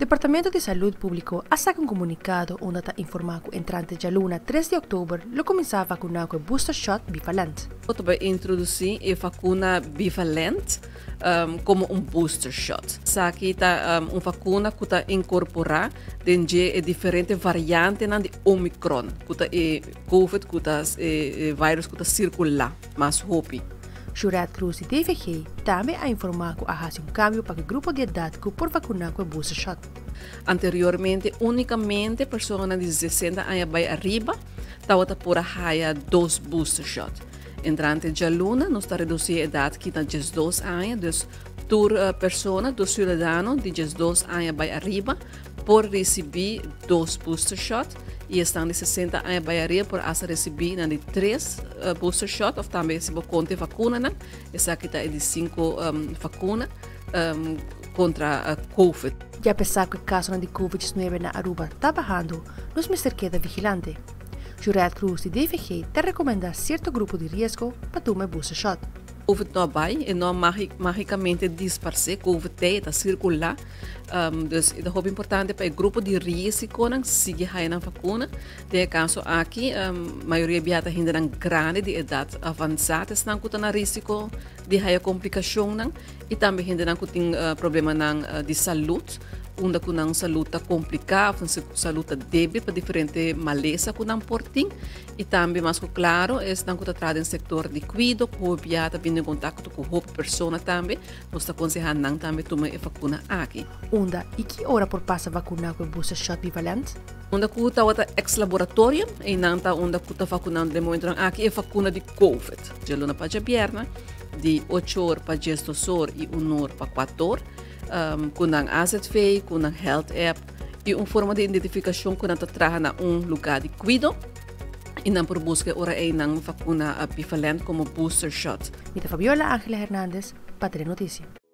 Departamento de Salud publicou um comunicado onde está informado que entrante de luna 3 de outubro, lo começar a vacinar com booster shot bivalente. Vai introduzir a vacuna bivalente como booster shot. Aqui está uma vacuna que está incorporar dentro de diferentes variantes de Omicron, que está COVID, que está vírus que está circular, mais rápido. Jurat Cruz de DVG também a informar que há cambio para o grupo de idade que por vacinar com booster shot. Anteriormente, unicamente pessoas de 60 anos para arriba estavam por a 2 booster shot. Entrante de luna, nós está reduzir a idade que está 12 anos, então, pessoas, dos cidadãos de 12 anos para arriba, por receber 2 booster shot, e estão de 60 anos para arriba, por receber 3 booster shot, ou também se você conta vacuna, essa aqui está de 5 vacunas contra a COVID. E apesar que o caso de COVID-19 na Aruba está bajando, nós me queda vigilante. Jurat Cruz de DVG te recomenda certo grupo de risco para tomar booster shot. COVID não vai e não magicamente disperse, COVID está circular. Dus é muito importante para o grupo de risco não seguir a vacuna. De caso aqui, a maioria biata ainda grande de idade avançada, estão com risco de ter complicação e também ainda tem problema de saúde. Onde que não saúde está complicada, saúde está débil para diferentes maleza que não portem e também mais claro estão que trabalham no setor de cuidado, que o biata vindo em contato com outra pessoa também, nós está aconselhando não também tomar a vacuna aqui. Onde e que hora por passa vacinar com booster shot bivalente? Onde que está outra ex-laboratório e não está onde que está vacunando de momento aqui é vacuna de COVID. De luna para a viernes, de 8 horas para 10 horas e 1 hora para 4 horas. Com a AZV, com a Health App e uma forma de identificação que nós trabalhamos em lugar de cuidado e não por busca ora uma vacuna bivalente como booster shot. Mita Fabiola Ángela Hernández, Patria Notícia.